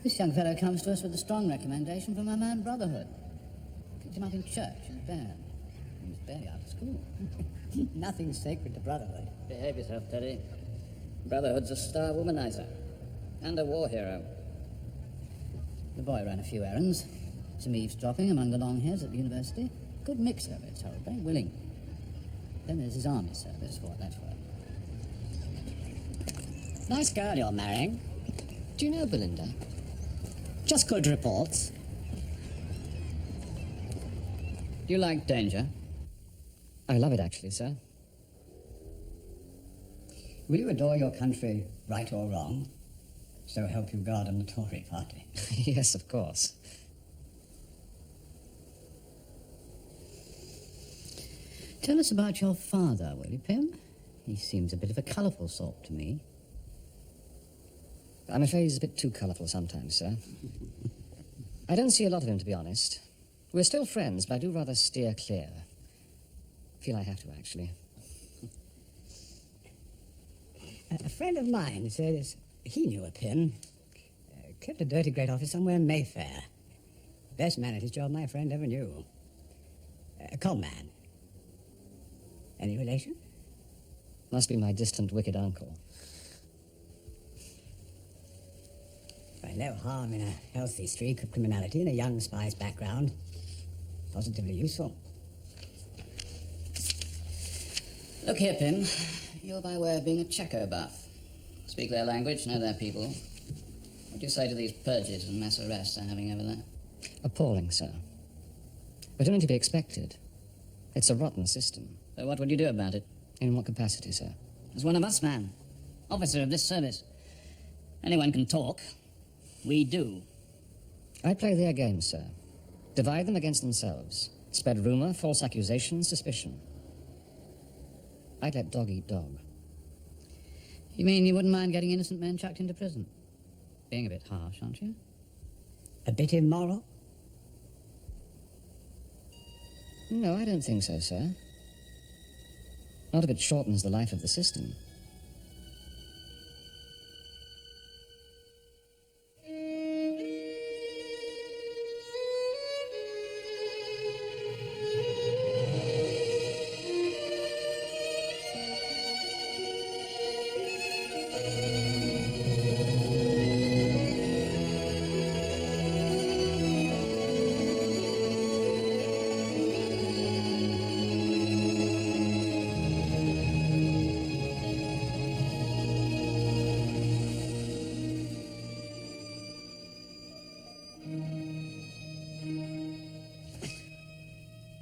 This young fellow comes to us with a strong recommendation from our man Brotherhood. Picked him up in church and band. He was barely out of school. Nothing sacred to Brotherhood. Behave yourself, Teddy. Brotherhood's a star womanizer. And a war hero. The boy ran a few errands. Some eavesdropping among the long-hairs at the university. Good mix of it, Harold. Very willing. Then there's his army service, for what that's worth. Nice girl you're marrying. Do you know Belinda? Just good reports. Do you like danger? I love it, actually, sir. Will you adore your country, right or wrong? So help you God and the Tory party. Yes, of course. Tell us about your father, will you, Pym? He seems a bit of a colourful sort to me. I'm afraid he's a bit too colourful sometimes, sir. I don't see a lot of him, to be honest. We're still friends, but I do rather steer clear. Feel I have to, actually. A friend of mine says he knew a Pym. Kept a dirty great office somewhere in Mayfair. Best man at his job my friend ever knew. A coal man. Any relation? Must be my distant wicked uncle. Well, no harm in a healthy streak of criminality in a young spy's background. Positively useful. Look here, Pym. You're by way of being a Checo buff. Speak their language, know their people. What do you say to these purges and mass arrests they're having over there? Appalling, sir. But only to be expected. It's a rotten system. So what would you do about it? In what capacity, sir? As one of us, man. Officer of this service. Anyone can talk. We do. I play their game, sir. Divide them against themselves. Spread rumour, false accusation, suspicion. I'd let dog eat dog. You mean you wouldn't mind getting innocent men chucked into prison? Being a bit harsh, aren't you? A bit immoral? No, I don't think so, sir. Not if it shortens the life of the system.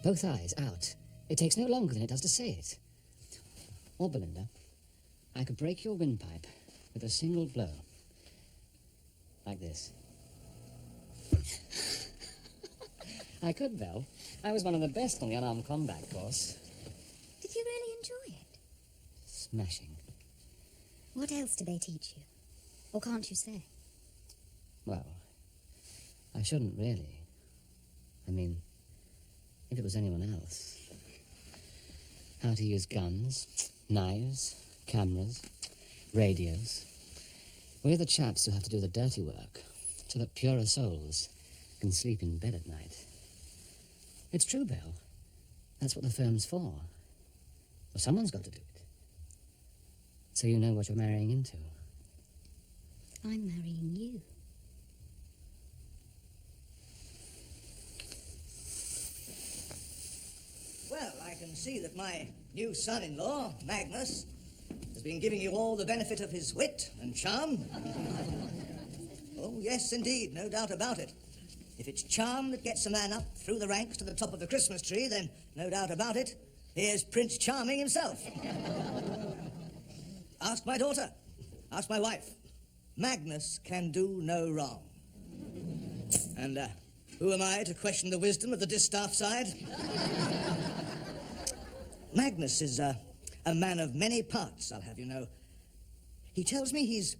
Both eyes out. It takes no longer than it does to say it. Or, Belinda, I could break your windpipe with a single blow. Like this. I could, Belle. I was one of the best on the unarmed combat course. Did you really enjoy it? Smashing. What else do they teach you? Or can't you say? Well, I shouldn't really. I mean, if it was anyone else. How to use guns, knives, cameras, radios. We're the chaps who have to do the dirty work, so that purer souls can sleep in bed at night. It's true, Belle. That's what the firm's for. Well, someone's got to do it. So you know what you're marrying into. I'm marrying you. Well, I can see that my new son-in-law, Magnus, has been giving you all the benefit of his wit and charm. Oh, yes, indeed, no doubt about it. If it's charm that gets a man up through the ranks to the top of the Christmas tree, then no doubt about it, here's Prince Charming himself. Ask my daughter. Ask my wife. Magnus can do no wrong. And who am I to question the wisdom of the distaff side? Magnus is a man of many parts, I'll have you know. He tells me he's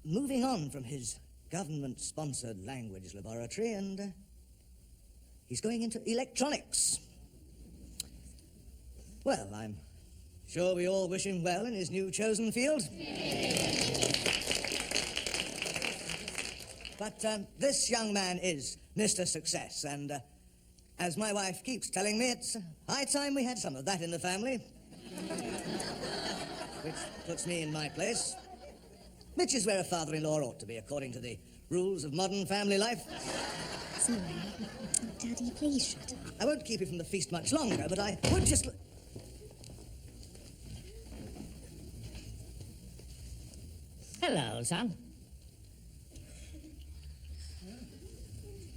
moving on from his government-sponsored language laboratory and he's going into electronics. Well, I'm sure we all wish him well in his new chosen field. But this young man is Mr. Success, and as my wife keeps telling me, it's high time we had some of that in the family. Which puts me in my place. Which is where a father-in-law ought to be, according to the rules of modern family life. Sorry. Daddy, please shut up. I won't keep you from the feast much longer, but I would just... Hello, old son.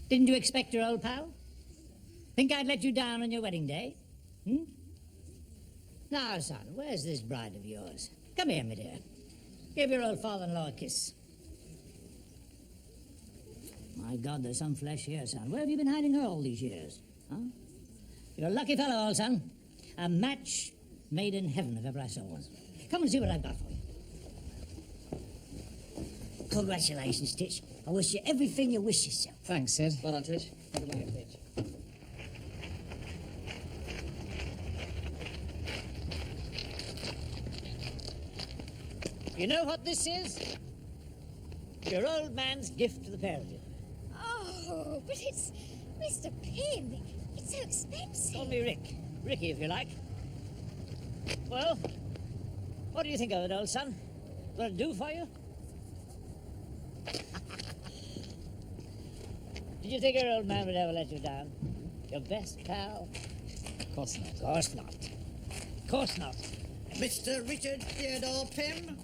Didn't you expect your old pal? Think I'd let you down on your wedding day? Hmm? Now, son, where's this bride of yours? Come here, my dear. Give your old father-in-law a kiss. My God, there's some flesh here, son. Where have you been hiding her all these years? Huh? You're a lucky fellow, old son. A match made in heaven, if ever I saw one. Come and see what I've got for you. Congratulations, Titch. I wish you everything you wish yourself. Thanks, Sid. Well done, Titch. Good luck, Titch. You know what this is? Your old man's gift to the pair of you. Oh, but it's Mr. Pym. It's so expensive. Call me Rick. Ricky, if you like. Well, what do you think of it, old son? Will it do for you? Did you think your old man would ever let you down? Your best pal? Of course not. Of course not. Of course not. Mr. Richard Theodore Pym?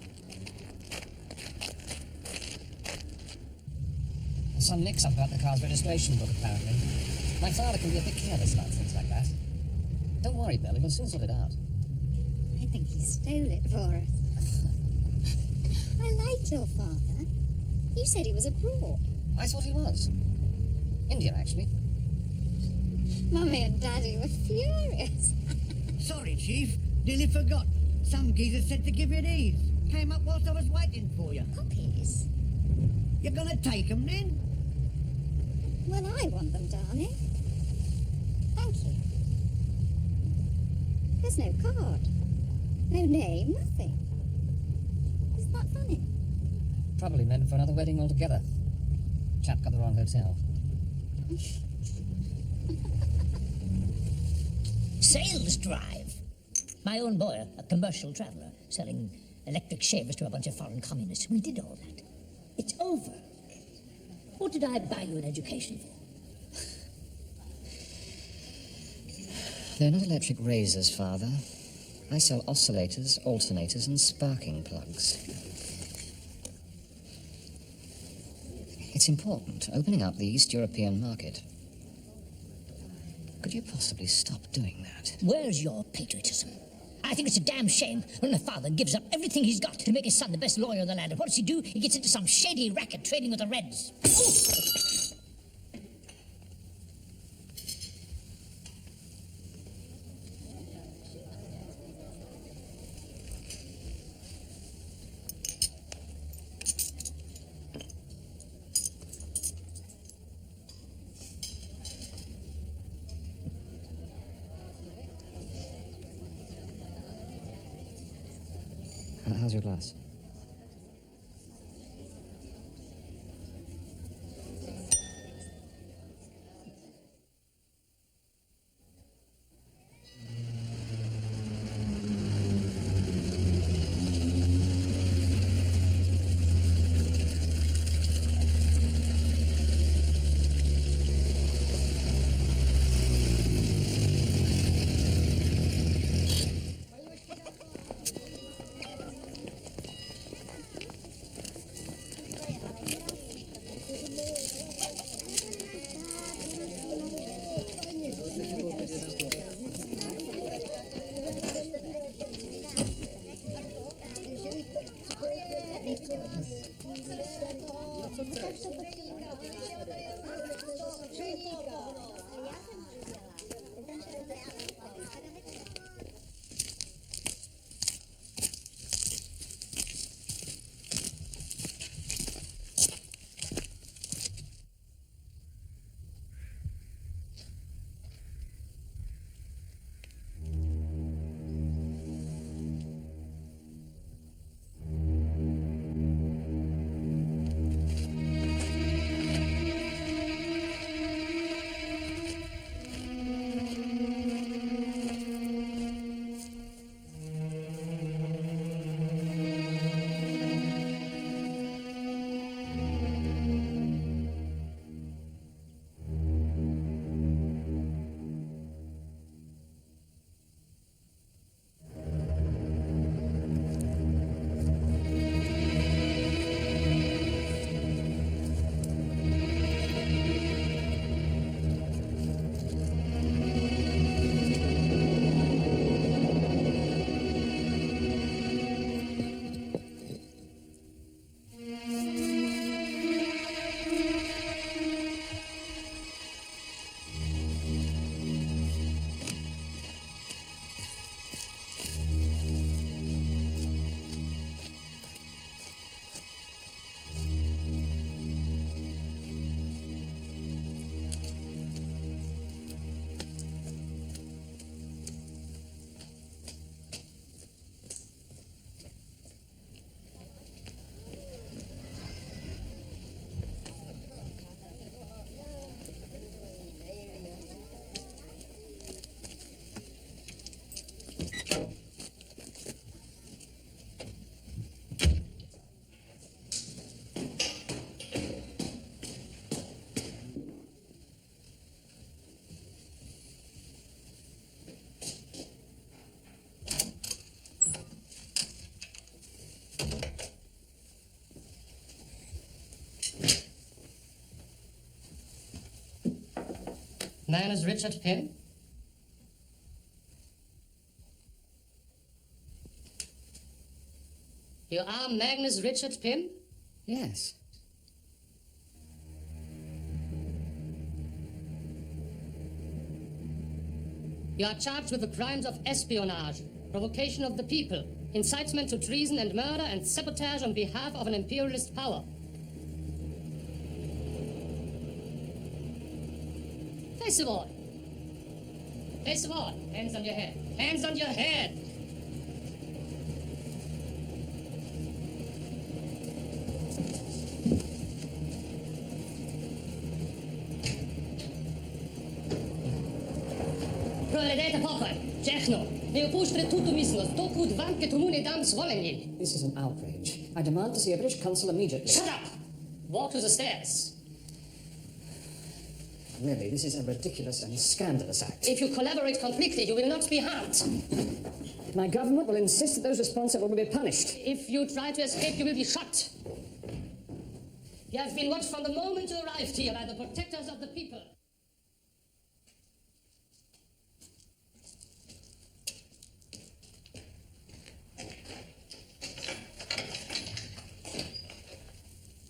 Some mix-up about the car's registration book, apparently. My father can be a bit careless about things like that. Don't worry, Bella, we'll soon sort it out. I think he stole it for us. I liked your father. You said he was abroad. I thought he was. India, actually. Mummy and Daddy were furious. Sorry, Chief. Nearly forgot. Some geezer said to give you these. Came up whilst I was waiting for you. Puppies? You're gonna take 'em then? Well, I want them, darling. Thank you. There's no card. No name, nothing. Isn't that funny? Probably meant for another wedding altogether. Chap got the wrong hotel. Sales drive. My own boy, a commercial traveller, selling electric shavers to a bunch of foreign communists. We did all that. It's over. What did I buy you an education for? They're not electric razors, Father. I sell oscillators, alternators, and sparking plugs. It's important, opening up the East European market. Could you possibly stop doing that? Where's your patriotism? I think it's a damn shame when a father gives up everything he's got to make his son the best lawyer in the land. And what does he do? He gets into some shady racket trading with the Reds. How's your glass? Magnus Richard Pym? You are Magnus Richard Pym? Yes. You are charged with the crimes of espionage, provocation of the people, incitement to treason and murder, and sabotage on behalf of an imperialist power. Face of all. Face of all. Hands on your head. Hands on your head. Provedete poco. Cechno. Ne opuštre tutu mislost. Dokud vam ke tomu ne dam svolenje. This is an outrage. I demand to see a British consul immediately. Shut up! Walk to the stairs. Really, this is a ridiculous and scandalous act. If you collaborate completely, you will not be harmed. My government will insist that those responsible will be punished. If you try to escape, you will be shot. You have been watched from the moment you arrived here by the protectors of the people.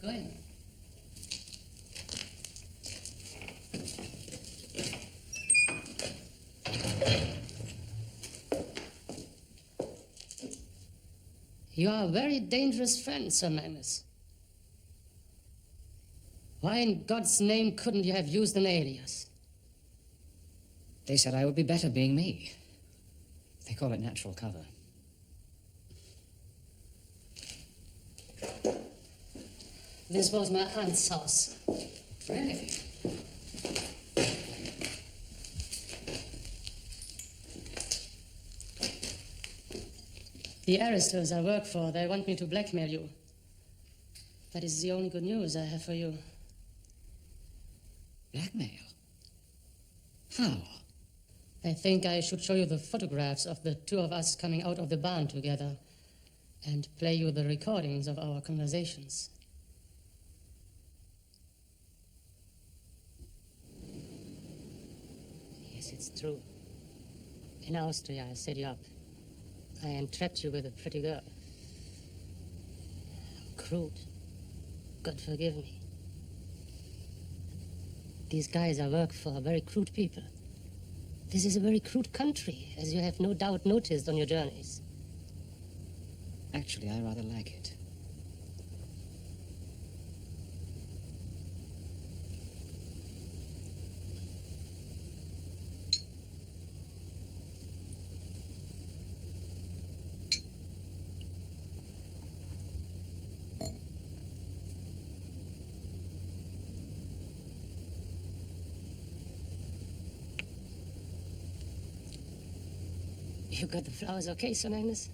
Go in. You are a very dangerous friend, Sir Magnus. Why in God's name couldn't you have used an alias? They said I would be better being me. They call it natural cover. This was my aunt's house. Really? The aristos I work for, they want me to blackmail you. That is the only good news I have for you. Blackmail? How? I think I should show you the photographs of the two of us coming out of the barn together and play you the recordings of our conversations. Yes, it's true. In Austria, I set you up. I entrapped you with a pretty girl. Crude. God forgive me. These guys I work for are very crude people. This is a very crude country, as you have no doubt noticed on your journeys. Actually, I rather like it. You got the flowers okay, Sir Magnus?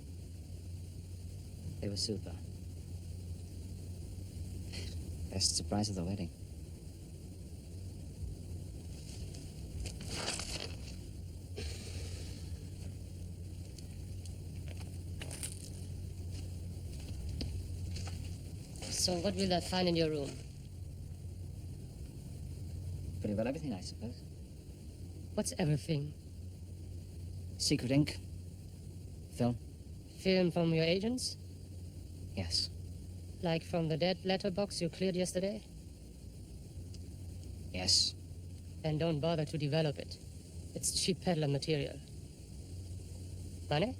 They were super. Best surprise of the wedding. So what will I find in your room? Pretty well everything, I suppose. What's everything? Secret ink. Film. Film from your agents? Yes. Like from the dead letterbox you cleared yesterday? Yes. Then don't bother to develop it. It's cheap peddler material. Money?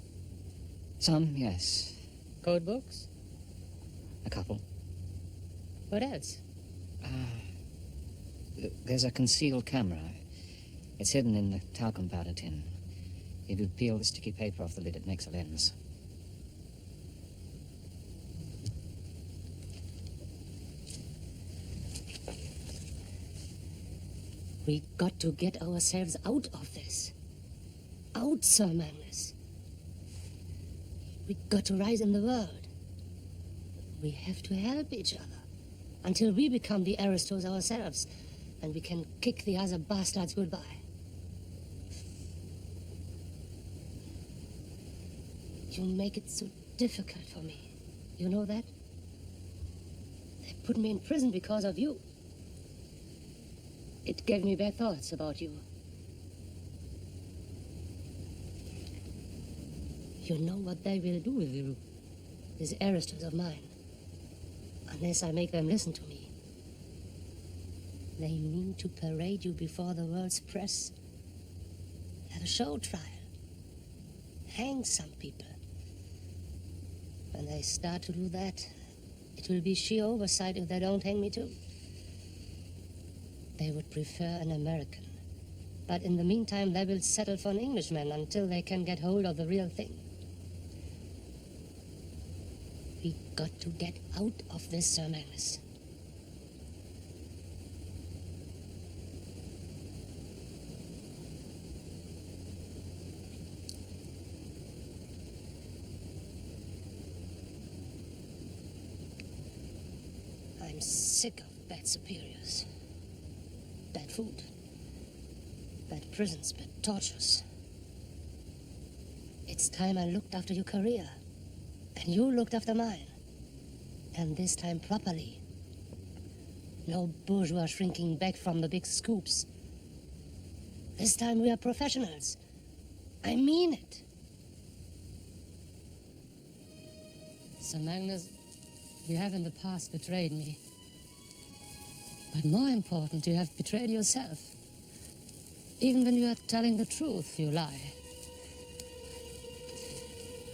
Some, yes. Code books? A couple. What else? There's a concealed camera. It's hidden in the talcum powder tin. If you peel the sticky paper off the lid, it makes a lens. We got to get ourselves out of this. Out, Sir Magnus. We got to rise in the world. We have to help each other until we become the aristos ourselves and we can kick the other bastards goodbye. You make it so difficult for me. You know that? They put me in prison because of you. It gave me bad thoughts about you. You know what they will do with you, these aristos of mine, unless I make them listen to me. They mean to parade you before the world's press, have a show trial, hang some people. When they start to do that, it will be sheer oversight if they don't hang me too. They would prefer an American, but in the meantime they will settle for an Englishman until they can get hold of the real thing. We got to get out of this, Sir Magnus. I'm sick of bad superiors, bad food, bad prisons, bad tortures. It's time I looked after your career, and you looked after mine. And this time properly. No bourgeois shrinking back from the big scoops. This time we are professionals. I mean it. Sir Magnus, you have in the past betrayed me. But more important, you have betrayed yourself. Even when you are telling the truth, you lie.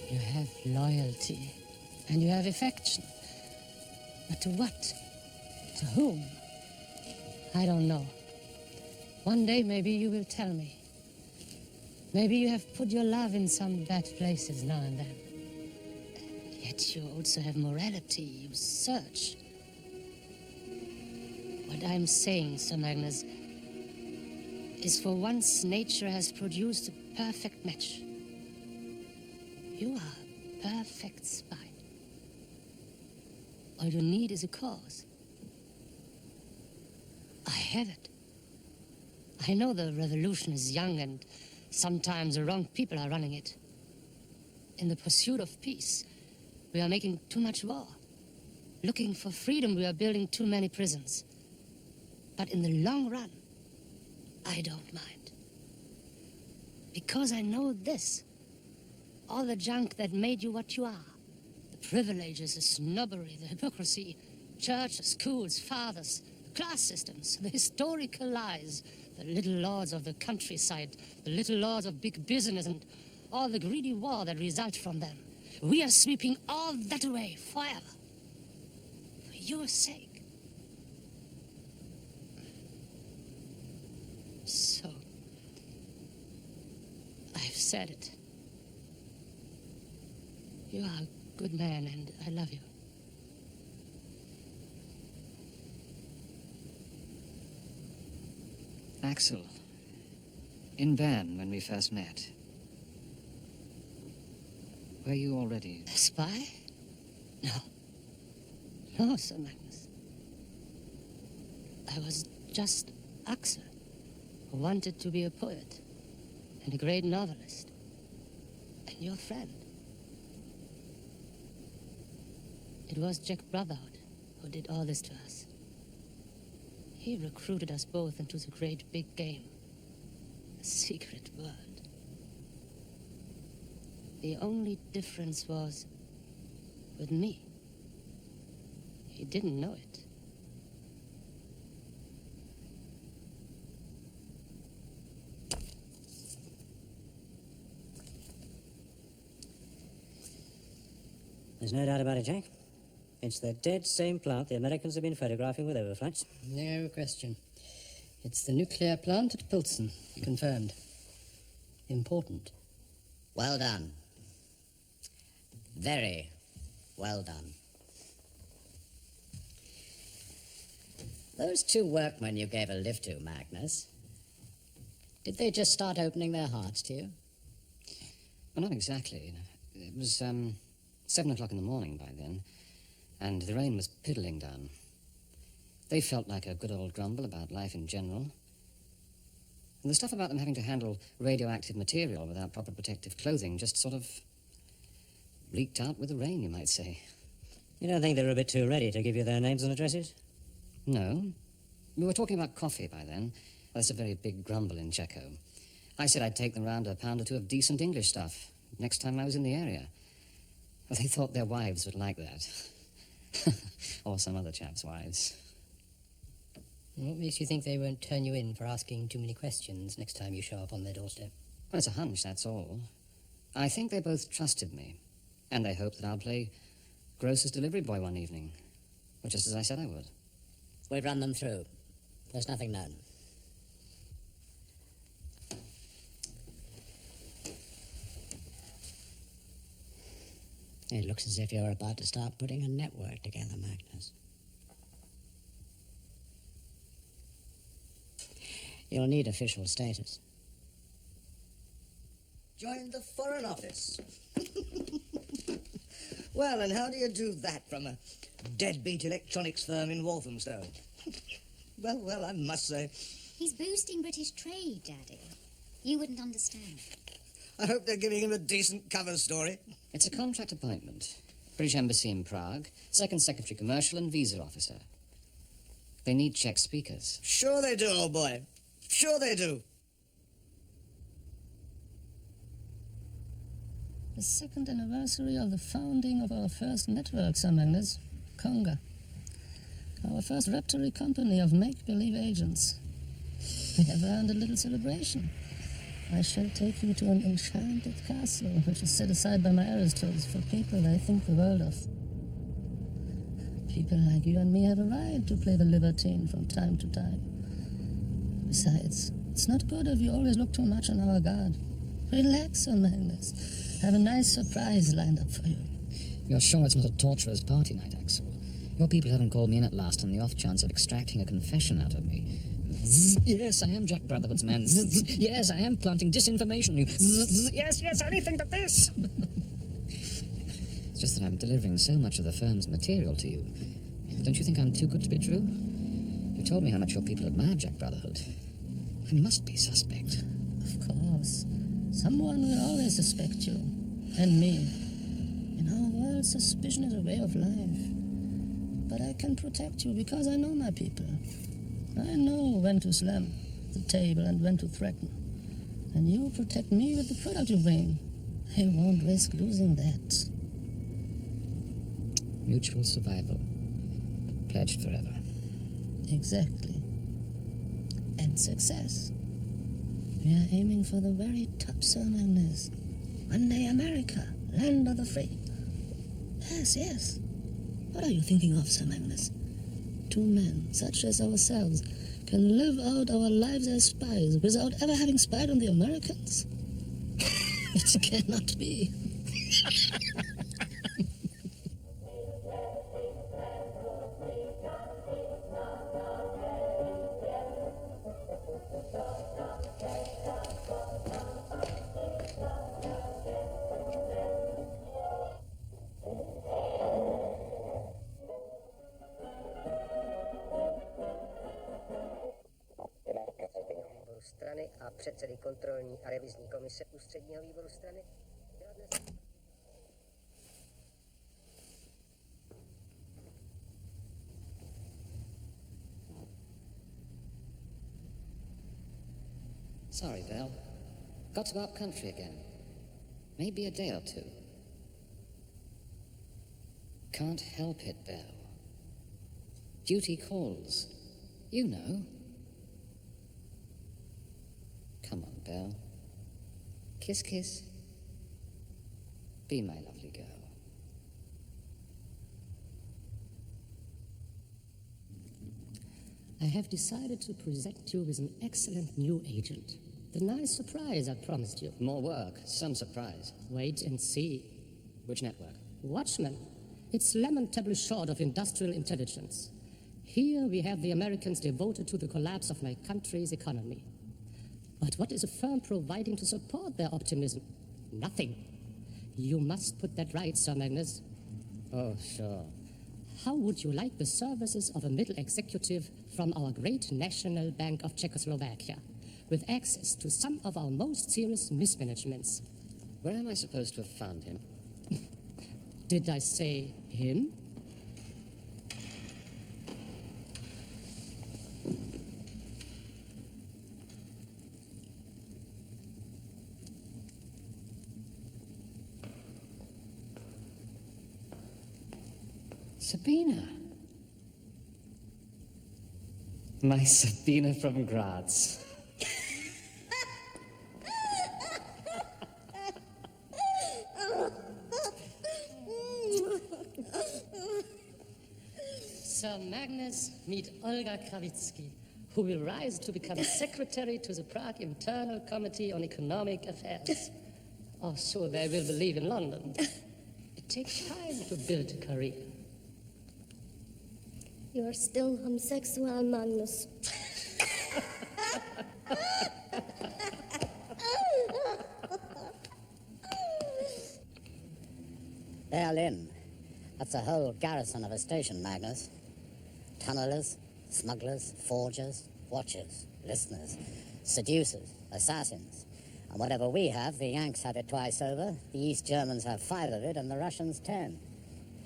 You have loyalty, and you have affection. But to what? To whom? I don't know. One day maybe you will tell me. Maybe you have put your love in some bad places now and then. Yet you also have morality. You search. What I'm saying, Sir Magnus, is for once nature has produced a perfect match. You are a perfect spy. All you need is a cause. I have it. I know the revolution is young and sometimes the wrong people are running it. In the pursuit of peace, we are making too much war. Looking for freedom, we are building too many prisons. But in the long run, I don't mind. Because I know this. All the junk that made you what you are. The privileges, the snobbery, the hypocrisy, churches, schools, fathers, the class systems, the historical lies, the little lords of the countryside, the little lords of big business, and all the greedy war that results from them. We are sweeping all that away forever. For your sake. So, I've said it. You are a good man, and I love you. Axel, in Bern when we first met, were you already... A spy? No. No, Sir Magnus. I was just Axel, who wanted to be a poet and a great novelist, and your friend. It was Jack Brotherhood who did all this to us. He recruited us both into the great big game, a secret world. The only difference was with me. He didn't know it. There's no doubt about it, Jack. It's the dead same plant the Americans have been photographing with overflights. No question. It's the nuclear plant at Pilsen. Confirmed. Important. Well done. Very well done. Those two workmen you gave a lift to, Magnus, did they just start opening their hearts to you? Well, not exactly. It was 7 o'clock in the morning by then, and the rain was piddling down. They felt like a good old grumble about life in general. And the stuff about them having to handle radioactive material without proper protective clothing just sort of leaked out with the rain, you might say. You don't think they were a bit too ready to give you their names and addresses? No. We were talking about coffee by then. Well, that's a very big grumble in Checo. I said I'd take them round a pound or two of decent English stuff. next time I was in the area. Well, they thought their wives would like that. Or some other chap's wives. What makes you think they won't turn you in for asking too many questions next time you show up on their doorstep? Well, it's a hunch, that's all. I think they both trusted me, and they hope that I'll play grocer's delivery boy one evening, well, just as I said I would. We've run them through. There's nothing known. It looks as if you're about to start putting a network together, Magnus. You'll need official status. Join the Foreign Office. Well, and how do you do that from a deadbeat electronics firm in Walthamstow? Well, I must say, He's boosting British trade, Daddy. You wouldn't understand. I hope they're giving him a decent cover story. It's a contract appointment. British Embassy in Prague, Second Secretary Commercial and Visa Officer. They need Czech speakers. Sure they do, old boy. Sure they do. The second anniversary of the founding of our first network, Sir Magnus, Conga. Our first repertory company of make-believe agents. We have earned a little celebration. I shall take you to an enchanted castle, which is set aside by my Aristotles for people I think the world of. People like you and me have a right to play the libertine from time to time. Besides, it's not good if you always look too much on our guard. Relax, Sir Magnus. I have a nice surprise lined up for you. You're sure it's not a torturer's party night, Axel? Your people haven't called me in at last on the off chance of extracting a confession out of me. Yes, I am Jack Brotherhood's man. Yes, I am planting disinformation on you. Yes, anything but this. It's just that I'm delivering so much of the firm's material to you. Don't you think I'm too good to be true? You told me how much your people admire Jack Brotherhood. I must be suspect. Of course. Someone will always suspect you. And me. In our world, suspicion is a way of life. But I can protect you because I know my people. I know when to slam the table and when to threaten. And you protect me with the product you bring. I won't risk losing that. Mutual survival. Pledged forever. Exactly. And success. We are aiming for the very top, Sir Magnus. One day America, land of the free. Yes. What are you thinking of, Sir Magnus? Two men, such as ourselves, can live out our lives as spies without ever having spied on the Americans? It cannot be. Strany a předsedy kontrolní a revizní komise ústředního výboru strany. Sorry, Belle. Got to go up country again. Maybe a day or two. Can't help it, Belle. Duty calls. You know. Come on, Belle. Kiss, kiss. Be my lovely girl. I have decided to present you with an excellent new agent. The nice surprise I promised you. More work, some surprise. Wait and see. Which network? Watchman. It's lamentably short of industrial intelligence. Here we have the Americans devoted to the collapse of my country's economy. But what is a firm providing to support their optimism? Nothing. You must put that right, Sir Magnus. Oh, sure. How would you like the services of a middle executive from our great National Bank of Czechoslovakia, with access to some of our most serious mismanagements? Where am I supposed to have found him? Did I say him? Sabina. My Sabina from Graz. Sir Magnus, meet Olga Kravitsky, who will rise to become secretary to the Prague Internal Committee on Economic Affairs. Or so they will believe in London. It takes time to build a career. You're still homosexual, Magnus. Berlin. That's a whole garrison of a station, Magnus. Tunnelers, smugglers, forgers, watchers, listeners, seducers, assassins. And whatever we have, the Yanks have it twice over, the East Germans have 5 of it, and the Russians 10.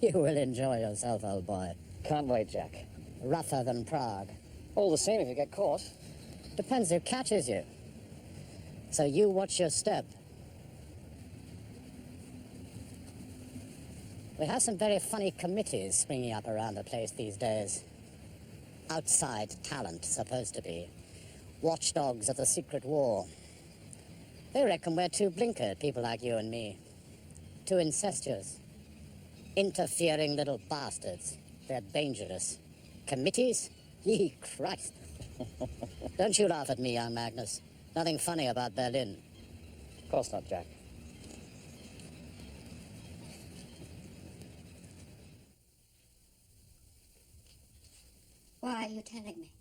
You will enjoy yourself, old boy. Can't wait, Jack. Rougher than Prague. All the same if you get caught. Depends who catches you. So you watch your step. We have some very funny committees springing up around the place these days. Outside talent, supposed to be. Watchdogs of the secret war. They reckon we're too blinkered, people like you and me. Too incestuous. Interfering little bastards. They're dangerous. Committees? Ye Christ. Don't you laugh at me, young Magnus. Nothing funny about Berlin. Of course not, Jack. Why are you telling me?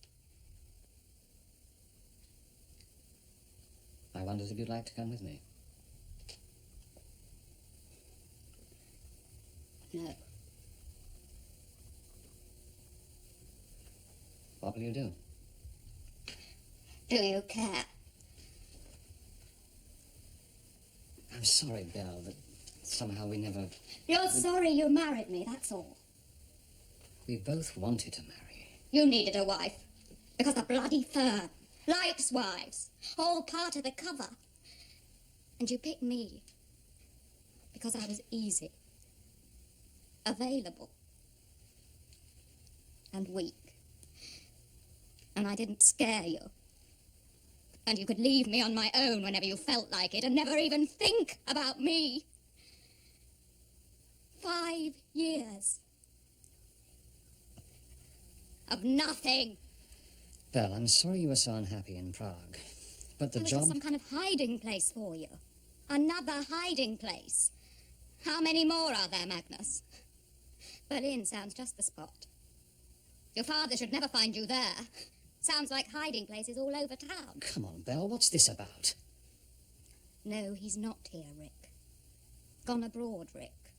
I wondered if you'd like to come with me. No. What will you do? Do you care? I'm sorry, Belle, that somehow we never... You're sorry you married me, that's all. We both wanted to marry. You needed a wife. Because the bloody firm likes wives. All part of the cover. And you picked me. Because I was easy. Available. And weak. And I didn't scare you. And you could leave me on my own whenever you felt like it and never even think about me. 5 years. Of nothing. Belle, I'm sorry you were so unhappy in Prague. But the It was job... just some kind of hiding place for you. Another hiding place. How many more are there, Magnus? Berlin sounds just the spot. Your father should never find you there. Sounds like hiding places all over town. Come on, Belle, what's this about? No, he's not here, Rick. Gone abroad, Rick.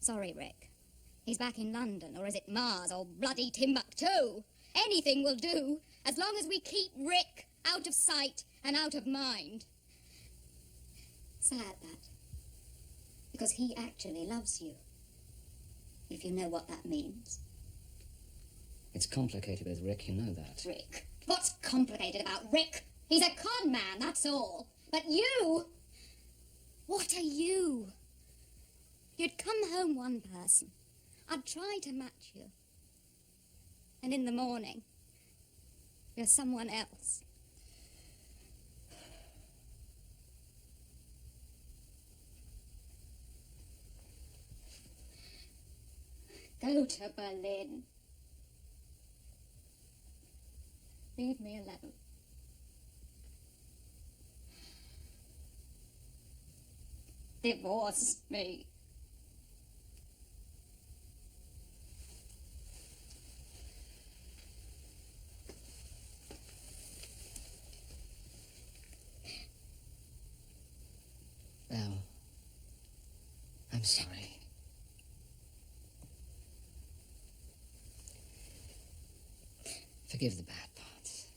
Sorry, Rick. He's back in London, or is it Mars, or bloody Timbuktu? Anything will do, as long as we keep Rick out of sight and out of mind. Sad, that. Because he actually loves you. If you know what that means. It's complicated with Rick, you know that. Rick? What's complicated about Rick? He's a con man, that's all. But you... What are you? You'd come home one person. I'd try to match you. And in the morning, you're someone else. Go to Berlin. Leave me alone. Divorce me. Belle, I'm sorry. Forgive the bad parts.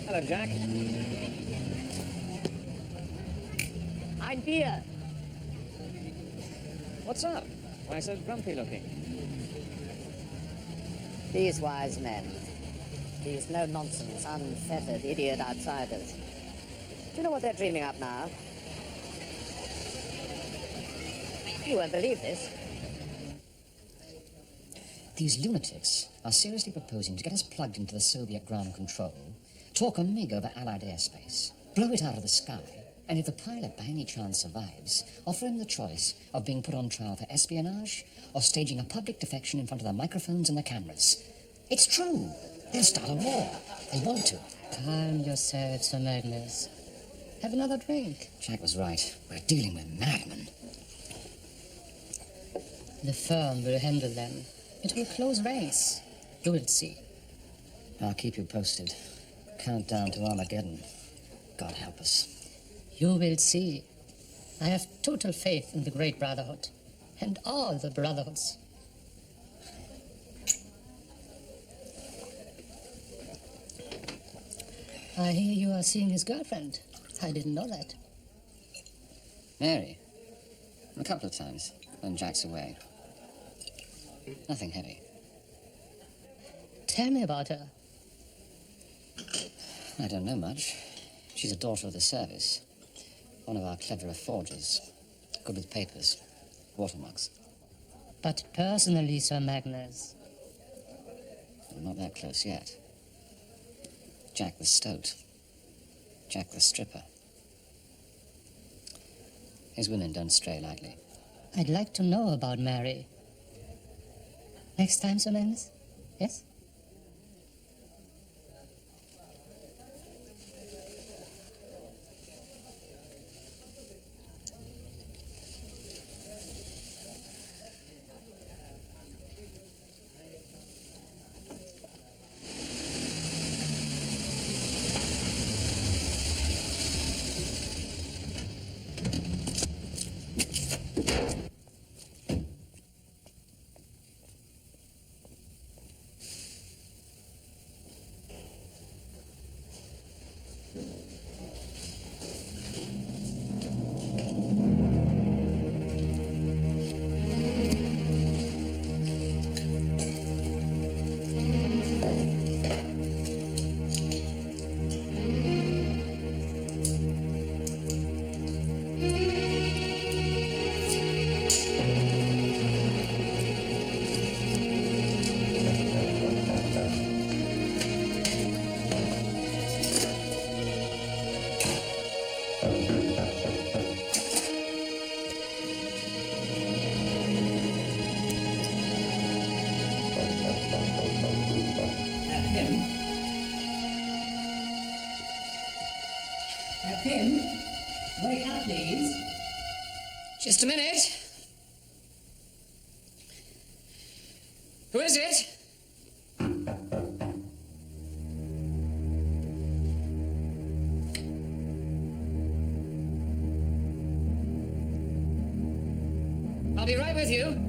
Hello, Jack. idea. What's up? Why so grumpy looking? These wise men, these no-nonsense, unfettered, idiot outsiders. Do you know what they're dreaming up now? You won't believe this. These lunatics are seriously proposing to get us plugged into the Soviet ground control, talk a MiG over Allied airspace, blow it out of the sky, and if the pilot by any chance survives, offer him the choice of being put on trial for espionage or staging a public defection in front of the microphones and the cameras. It's true. They'll start a war. They want to. Calm yourself, Sir Magnus. Have another drink. Jack was right. We're dealing with madmen. The firm will handle them. It will be a close race. You will see. I'll keep you posted. Countdown to Armageddon. God help us. You will see. I have total faith in the Great Brotherhood and all the brotherhoods. I hear you are seeing his girlfriend. I didn't know that. Mary. A couple of times when Jack's away. Nothing heavy. Tell me about her. I don't know much. She's a daughter of the service. One of our cleverer forgers. Good with papers. Watermarks. But personally, Sir Magnus. We're not that close yet. Jack the stoat. Jack the stripper. His women don't stray lightly. I'd like to know about Mary. Next time, Sir Magnus? Yes? Pim, wake up, please. Just a minute. Who is it? I'll be right with you.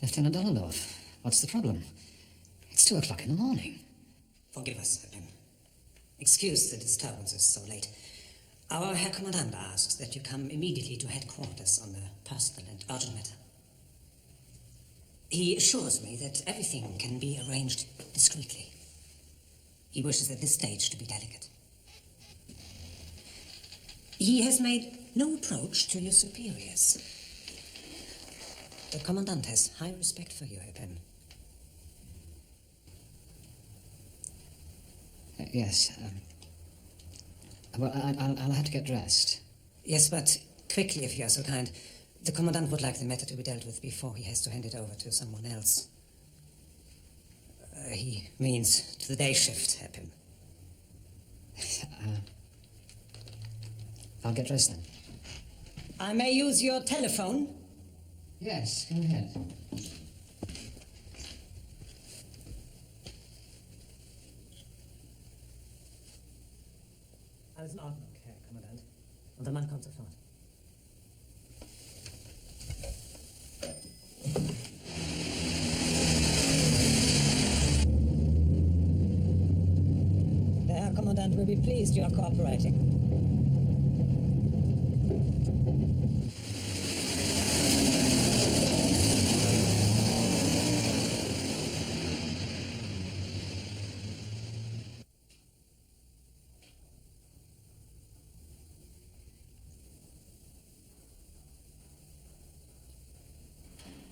Lieutenant Dollendorf, what's the problem? It's 2 o'clock in the morning. Forgive us, Pim. Excuse the disturbances so late. Our Herr Commandant asks that you come immediately to headquarters on a personal and urgent matter. He assures me that everything can be arranged discreetly. He wishes at this stage to be delicate. He has made no approach to your superiors. The Commandant has high respect for you, Herr Pim. Yes. Well, I'll have to get dressed. Yes, but quickly, if you are so kind. The Commandant would like the matter to be dealt with before he has to hand it over to someone else. He means to the day shift, Herr Pim. I'll get dressed then. I may use your telephone? Yes, go ahead. Alles in Ordnung, Herr Kommandant. Unser Mann kommt sofort. The Herr Commandant will be pleased you are cooperating.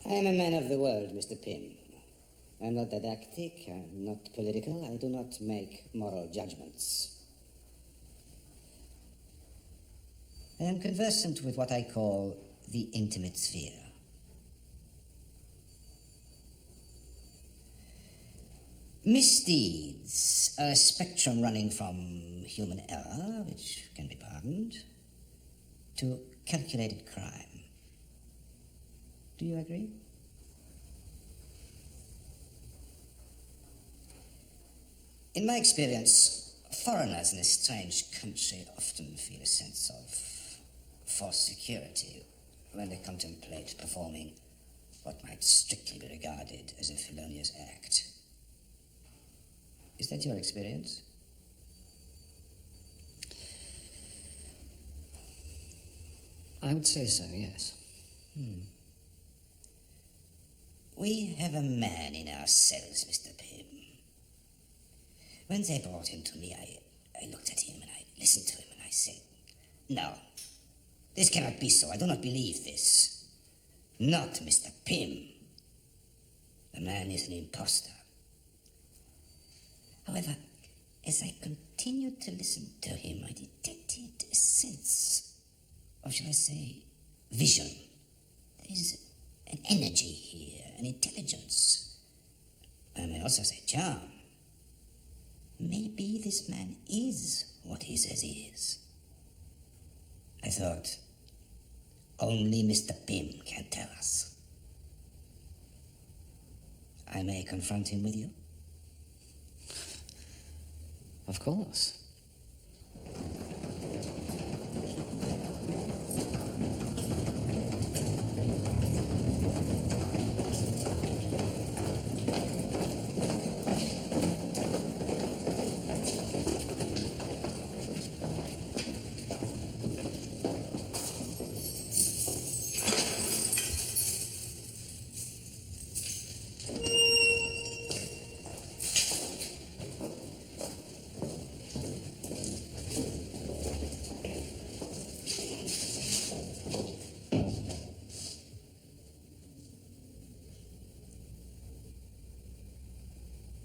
I am a man of the world, Mr. Pym. I'm not didactic, I'm not political, I do not make moral judgments. I am conversant with what I call the intimate sphere. Misdeeds are a spectrum running from human error, which can be pardoned, to calculated crime. Do you agree? In my experience, foreigners in a strange country often feel a sense of false security when they contemplate performing what might strictly be regarded as a felonious act. Is that your experience? I would say so, yes. We have a man in our cells, Mr. Pym. When they brought him to me, I looked at him and I listened to him and I said, "No, this cannot be so. I do not believe this. Not Mr. Pym. The man is an impostor." However, as I continued to listen to him, I detected a sense of, shall I say, vision. There is an energy here, an intelligence. I may also say charm. Maybe this man is what he says he is. I thought, only Mr. Pym can tell us. I may confront him with you? Of course.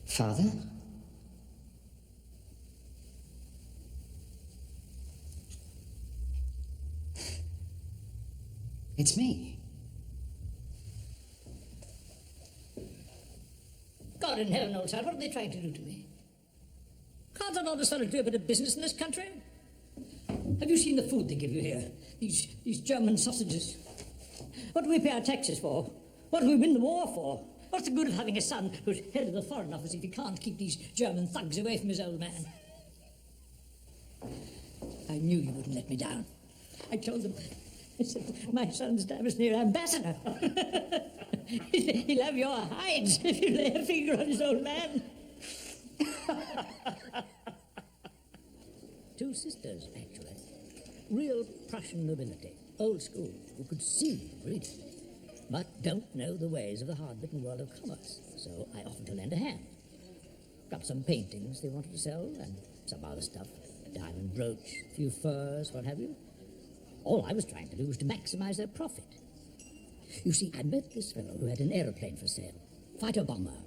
Father? It's me. God in heaven, old child, what are they trying to do to me? Can't an honest fellow do a bit of business in this country? Have you seen the food they give you here? These German sausages. What do we pay our taxes for? What do we win the war for? What's the good of having a son who's head of the Foreign Office if he can't keep these German thugs away from his old man? I knew you wouldn't let me down. I told them, I said, my son's damaged near ambassador. He'll have your hides if you lay a finger on his old man. Two sisters, actually. Real Prussian nobility, old school, who could see reading, but don't know the ways of the hard-bitten world of commerce, so I offered to lend a hand. Got some paintings they wanted to sell, and some other stuff, a diamond brooch, a few furs, what have you. All I was trying to do was to maximize their profit. You see, I met this fellow who had an aeroplane for sale, fighter bomber,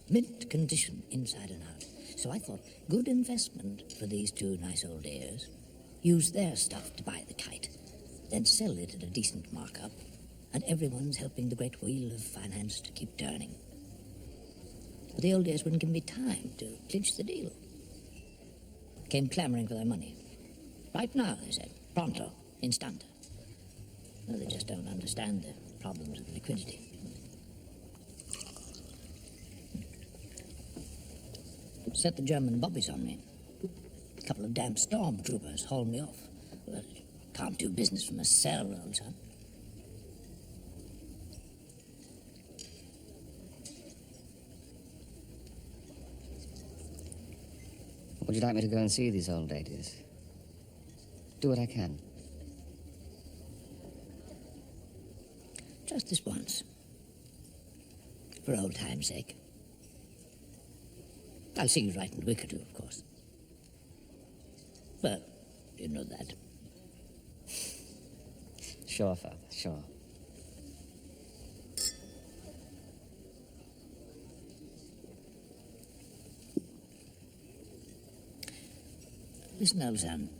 mint condition inside and out. So I thought, good investment for these two nice old dears. Use their stuff to buy the kite, then sell it at a decent markup, and everyone's helping the great wheel of finance to keep turning. But the old dears wouldn't give me time to clinch the deal. Came clamoring for their money. Right now, they said, pronto, instante. Well, they just don't understand the problems of liquidity. Set the German bobbies on me. couple of damn stormtroopers hauled me off. Well, can't do business from a cell, old son. Would you like me to go and see these old ladies? Do what I can. Just this once. For old time's sake. I'll see you right in a week or two, of course. Well, you know that. Sure, Father, sure. Listen, old son.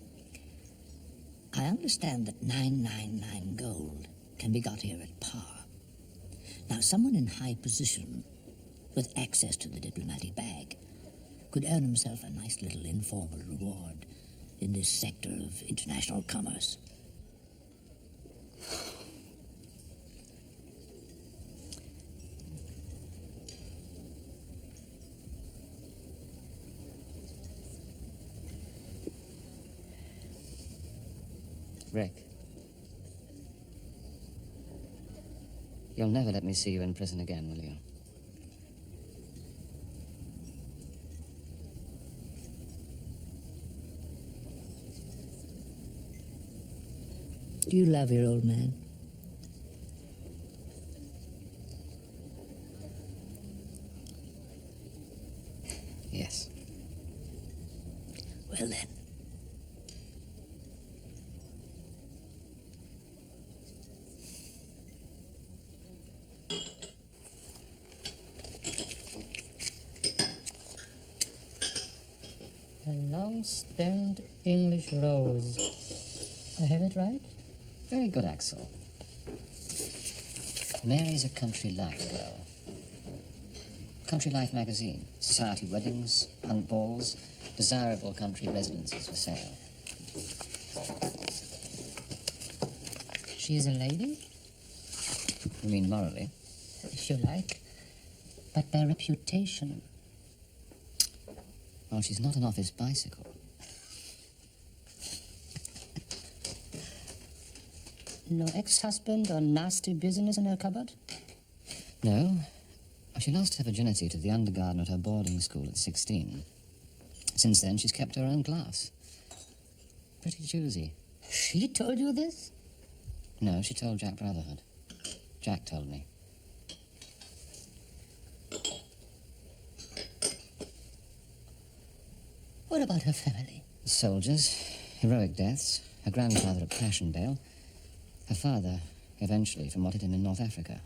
I understand that 999 gold can be got here at par. Now, someone in high position with access to the diplomatic bag could earn himself a nice little informal reward in this sector of international commerce. Rick. You'll never let me see you in prison again, will you? Do you love your old man? Yes. Well then. A long-stemmed English rose. I have it right? Very good, Axel. Mary's a country life girl. Country Life magazine. Society weddings, punk balls, desirable country residences for sale. She is a lady? You mean morally? If you like. But by reputation. Well, she's not an office bicycle. No ex-husband or nasty business in her cupboard? No. She lost her virginity to the undergardener at her boarding school at 16. Since then, she's kept her own class. Pretty choosy. She told you this? No, she told Jack Brotherhood. Jack told me. What about her family? Soldiers, heroic deaths, her grandfather at Passchendaele, her father, eventually, from what hit him in North Africa.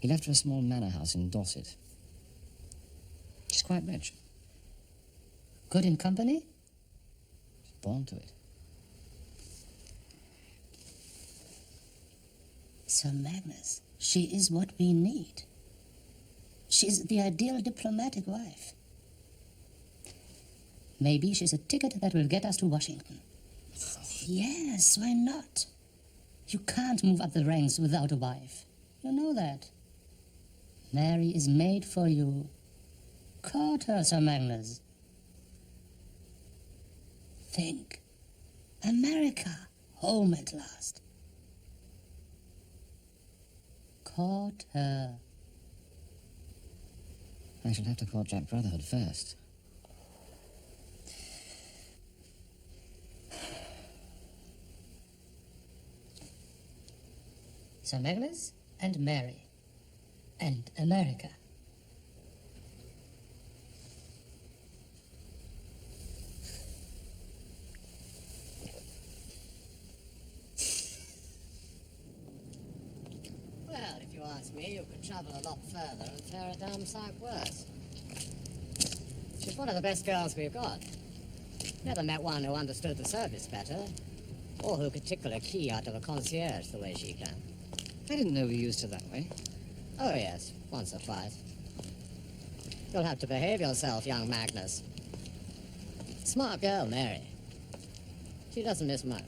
He left her a small manor house in Dorset. She's quite rich. Good in company? She's born to it. Sir Magnus, she is what we need. She's the ideal diplomatic wife. Maybe she's a ticket that will get us to Washington. Yes, why not? You can't move up the ranks without a wife. You know that. Mary is made for you. Court her, Sir Magnus. Think. America, home at last. Court her. I shall have to court Jack Brotherhood first. Sir Magnus and Mary. And America. Well, if you ask me, you could travel a lot further and fare a damn sight worse. She's one of the best girls we've got. Never met one who understood the service better, or who could tickle a key out of a concierge the way she can. I didn't know we used her that way. Oh, yes, once or twice. You'll have to behave yourself, young Magnus. Smart girl, Mary. She doesn't miss much.